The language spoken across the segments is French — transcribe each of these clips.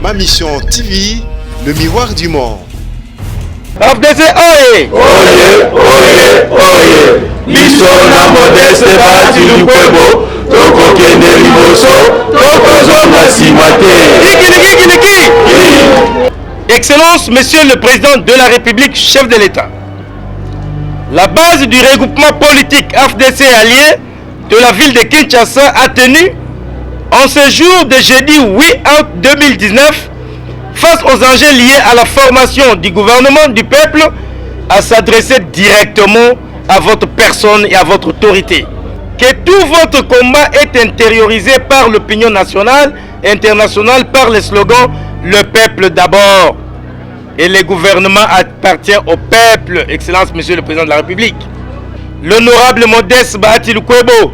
Ma mission TV, le miroir du monde. FDC oye! Oye, oye, oye! Biso na modeste bati lukwebo, toko kende liboso, toko zonga simate. Excellence, Monsieur le Président de la République, chef de l'État. La base du regroupement politique FDC allié de la ville de Kinshasa a tenu, en ce jour de jeudi 8 août 2019, face aux enjeux liés à la formation du gouvernement du peuple, à s'adresser directement à votre personne et à votre autorité. Que tout votre combat est intériorisé par l'opinion nationale et internationale par le slogan « Le peuple d'abord ». Et le gouvernement appartient au peuple, Excellence Monsieur le Président de la République. L'honorable Modeste Bahati Lukwebo,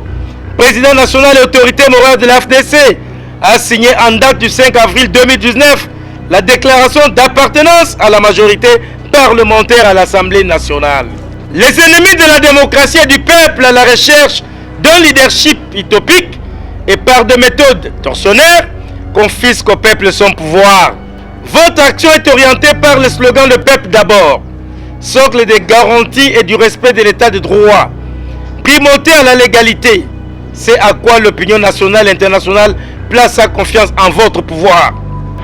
président national et autorité morale de la FDC, a signé en date du 5 avril 2019 la déclaration d'appartenance à la majorité parlementaire à l'Assemblée nationale. Les ennemis de la démocratie et du peuple à la recherche d'un leadership utopique et par des méthodes tortionnaires confisquent au peuple son pouvoir. Votre action est orientée par le slogan « Le peuple d'abord », socle des garanties et du respect de l'état de droit, primauté à la légalité. C'est à quoi l'opinion nationale et internationale place sa confiance en votre pouvoir.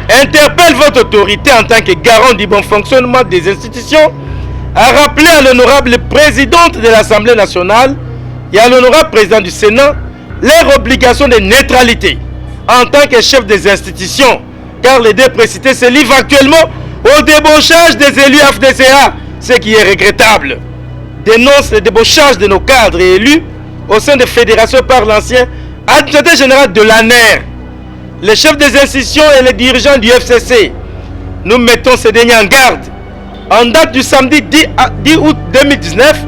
Interpelle votre autorité en tant que garant du bon fonctionnement des institutions à rappeler à l'honorable présidente de l'Assemblée nationale et à l'honorable président du Sénat leur obligation de neutralité en tant que chef des institutions, car les deux précités se livrent actuellement au débauchage des élus FDCA, ce qui est regrettable. Dénonce le débauchage de nos cadres et élus au sein des fédérations par l'ancien administrateur général de l'ANER, les chefs des institutions et les dirigeants du FCC. Nous mettons ces derniers en garde, en date du samedi 10 août 2019,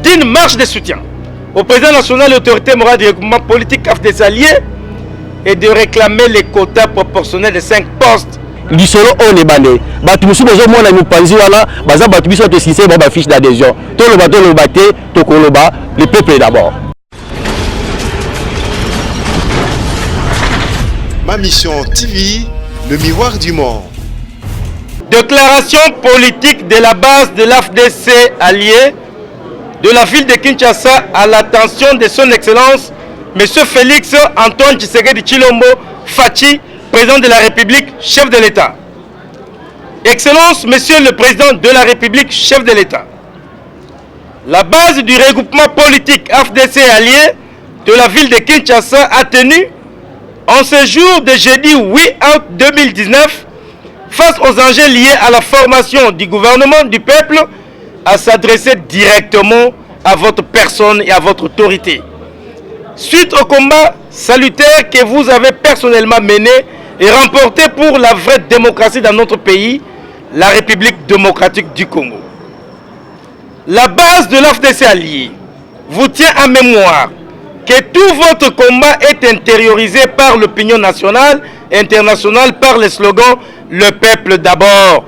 d'une marche de soutien au président national et autorité morale du regroupement politique FDC allié et de réclamer les quotas proportionnels de 5 postes. Lisolo on est bandé. Batumusu bezo mona nous panzi wala, baza batubiso te sisé ba fiche d'adhésion. To lo baté, to koloba, le peuple d'abord. Ma mission TV, le miroir du monde. Déclaration politique de la base de l'AFDC allié de la ville de Kinshasa à l'attention de son Excellence M. Félix Antoine Tshisekedi Tshilombo Fachi, président de la République, chef de l'État. Excellence, Monsieur le Président de la République, chef de l'État. La base du regroupement politique FDC allié de la ville de Kinshasa a tenu, en ce jour de jeudi 8 août 2019, face aux enjeux liés à la formation du gouvernement du peuple, à s'adresser directement à votre personne et à votre autorité. Suite au combat salutaire que vous avez personnellement mené et remporté pour la vraie démocratie dans notre pays, la République démocratique du Congo. La base de l'AFDC allié vous tient en mémoire que tout votre combat est intériorisé par l'opinion nationale et internationale par le slogan « Le peuple d'abord ».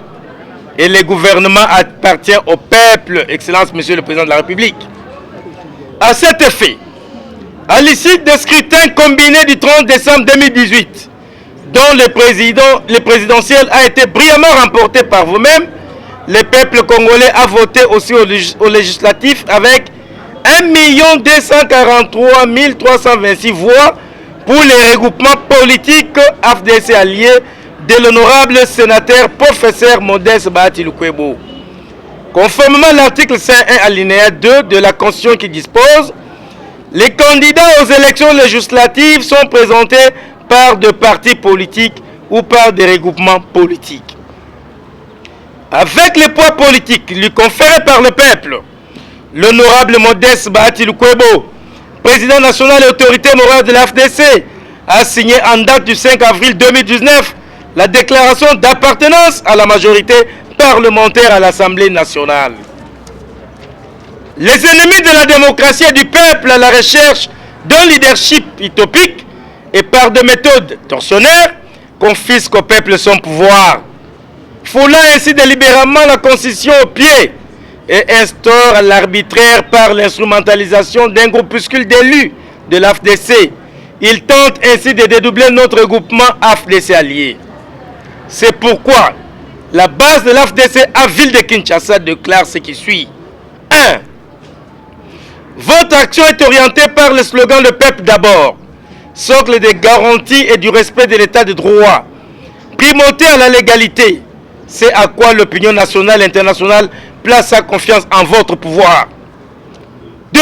Et le gouvernement appartient au peuple, Excellence Monsieur le Président de la République. À cet effet, à l'issue des scrutins combinés du 30 décembre 2018, dont le présidentiel a été brillamment remporté par vous-même, le peuple congolais a voté aussi au législatif avec 1 243 326 voix pour les regroupements politiques FDC alliés de l'honorable sénateur professeur Modeste Bahati Lukwebo. Conformément à l'article 51 alinéa 2 de la Constitution qui dispose, les candidats aux élections législatives sont présentés par des partis politiques ou par des regroupements politiques. Avec les poids politiques lui conférés par le peuple, l'honorable Modeste Bahati Lukwebo, président national et autorité morale de la FDC, a signé en date du 5 avril 2019 la déclaration d'appartenance à la majorité parlementaire à l'Assemblée nationale. Les ennemis de la démocratie et du peuple à la recherche d'un leadership utopique et par des méthodes tortionnaires confisquent au peuple son pouvoir, foulant ainsi délibérément la Constitution au pied et instaurent l'arbitraire par l'instrumentalisation d'un groupuscule d'élus de l'AFDC. Ils tentent ainsi de dédoubler notre groupement AFDC allié. C'est pourquoi la base de l'AFDC à Ville de Kinshasa déclare ce qui suit. 1. Votre action est orientée par le slogan Le peuple d'abord, socle des garanties et du respect de l'état de droit, primauté à la légalité. C'est à quoi l'opinion nationale et internationale place sa confiance en votre pouvoir. 2.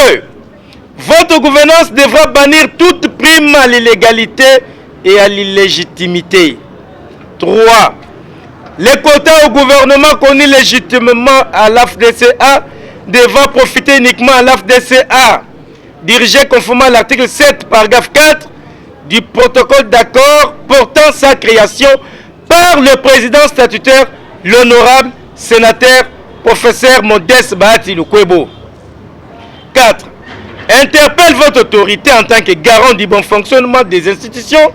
Votre gouvernance devra bannir toute prime à l'illégalité et à l'illégitimité. 3. Les quotas au gouvernement connus légitimement à l'AFDCA devra profiter uniquement à l'AFDCA, dirigé conformément à l'article 7, paragraphe 4 du protocole d'accord portant sa création par le président statutaire, l'honorable sénateur professeur Modeste Bahati Lukwebo. 4. Interpelle votre autorité en tant que garant du bon fonctionnement des institutions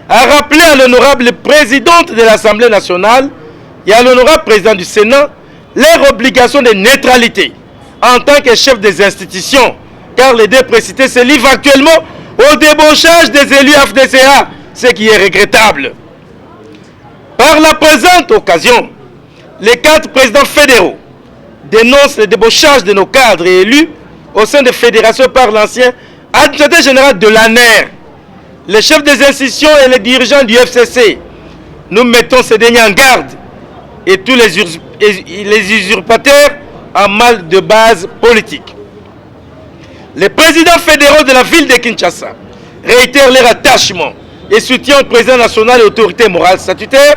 à rappeler à l'honorable présidente de l'Assemblée nationale et à l'honorable président du Sénat leur obligation de neutralité en tant que chef des institutions, car les deux précités se livrent actuellement au débauchage des élus AFDCA, ce qui est regrettable. Par la présente occasion, les 4 présidents fédéraux dénoncent le débauchage de nos cadres et élus au sein des fédérations par l'ancien administrateur général de l'ANER, les chefs des institutions et les dirigeants du FCC. Nous mettons ces derniers en garde et tous les usurpateurs en mal de base politique. Les présidents fédéraux de la ville de Kinshasa réitèrent leur attachement et soutien au président national et autorité morale statutaire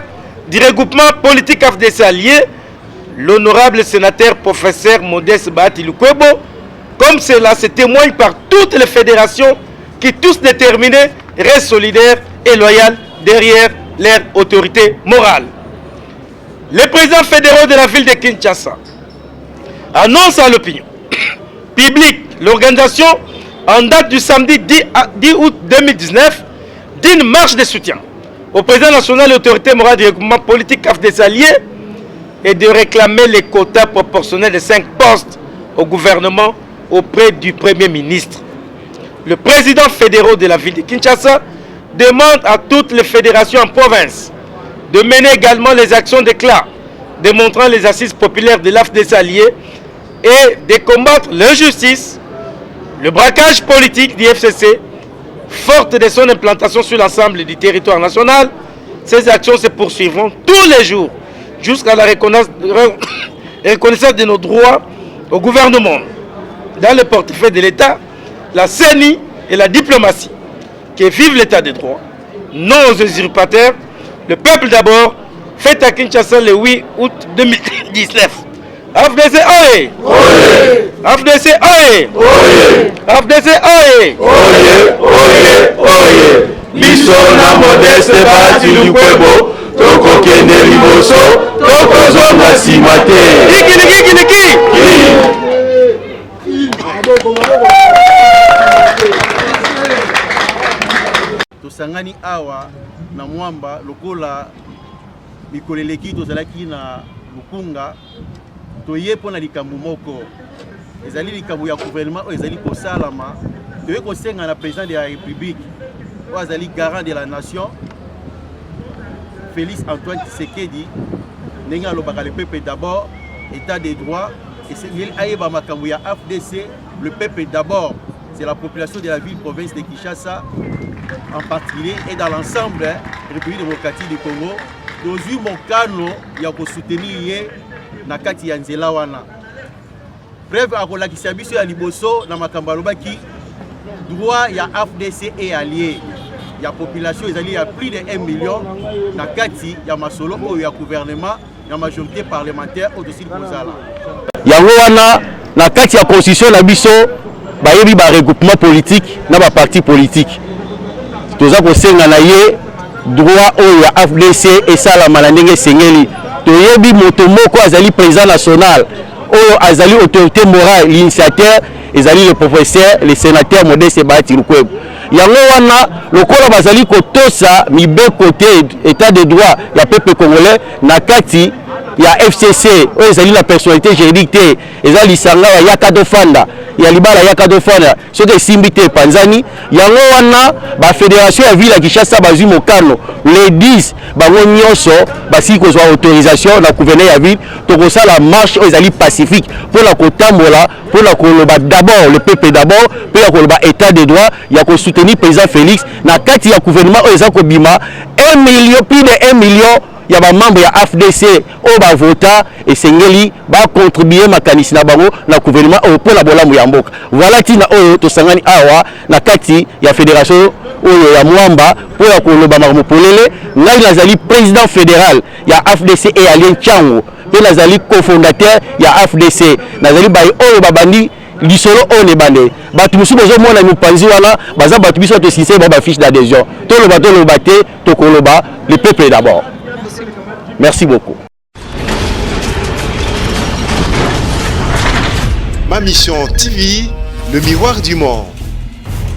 du regroupement politique AFDC allié, l'honorable sénateur professeur Modeste Bahati Lukwebo, comme cela se témoigne par toutes les fédérations qui, tous déterminés, restent solidaires et loyaux derrière leur autorité morale. Les présidents fédéraux de la ville de Kinshasa annoncent à l'opinion publique l'organisation en date du samedi 10 août 2019 d'une marche de soutien au président national et autorité morale du regroupement politique AFDC allié et de réclamer les quotas proportionnels de 5 postes au gouvernement auprès du Premier ministre. Le président fédéral de la ville de Kinshasa demande à toutes les fédérations en province de mener également les actions d'éclat, démontrant les assises populaires de l'AFDC allié et de combattre l'injustice, le braquage politique du FCC, forte de son implantation sur l'ensemble du territoire national. Ces actions se poursuivront tous les jours jusqu'à la reconnaissance de nos droits au gouvernement, dans le portefeuille de l'État, la CENI et la diplomatie. Que vive l'État de droit, non aux usurpateurs. Le peuple d'abord, fête à Kinshasa le 8 août 2019. AFDC Oye! AFDC Oye! AFDC Oye! Oye! Biso na Modeste Bahati Lukwebo, tokokende liboso, tokozonga nsima te. Liki! Tosangani awa na mwamba lokola mikolo eleki tozalaki na Lukunga toye mpona likambo moko ezali likambo ya gouvernement oyo ezali kosalama toye kosenga na président de la république oyo azali garant de la nation Félix Antoine Tshisekedi ndenge alobaka le peuple d'abord, état de droit et ayeba makambo ya AFDC, le peuple d'abord, c'est la population de la ville province de Kinshasa en particulier et dans l'ensemble de la République démocratique du Congo. Dozui mokano ya ko soutenir na kati ya nzela wana. Bref, akolakisa biso ya liboso na makambo alobaki droit ya AFDC et allié. Ya population ezali ya plus de 1 million na kati ya masolo oyo ya gouvernement ya majorité parlementaire au dessus kozala. Yango wana na kati ya constitution na biso bayebi ba regroupement politique na ba parti politique. Toza kosenga na ye droit oyo ya AFDC esalama na ndenge sengeli. Toyebi moto moko azali président national oyo azali autorité morale l'initiateur ezali le professeur le sénateur Modeste Bahati Lukwebo. Yango wana lokola bazali kotosa mibeko te état de droit ya peuple congolais na kati ya FCC oyo ezali la personnalité juridique te eza lisanga ya yaka dofanda ya libala yaka dofanda soki esimbi te epanzani yango wana bafédération ya ville ya Kinshasa bazwi mokano le 10 bango nyonso basili kozwa autorisation na gouverneur ya ville tokosala marche oyo ezali pacifique mpona kotambola mpona koloba d'abord le peuple d'abord mpe ya koloba état de droit ya kosoutenir président Félix na kati ya gouvernement oyo eza kobima 1 million plus de 1 million ya ba membre ya AFDC oyo bavota esengeli bacontribue makanisi na bango na gouvernement oyo mpona bolamu ya mboka voilà ntina oyo tosangani awa na kati ya fédération oyo ya mwamba mpona koloba makambo polele ngai nazali président fédéral ya AFDC e Alien Tchango mpe nazali cofondateur ya AFDC nazali baye oyo babandi lisolo oyo nebande bato mosusu bozomona mopanzi wana baza bato biso tosise ba bafiche d'adhésion toloba te tokoloba le peuple d'abord. Merci beaucoup. Ma mission TV, le miroir du monde.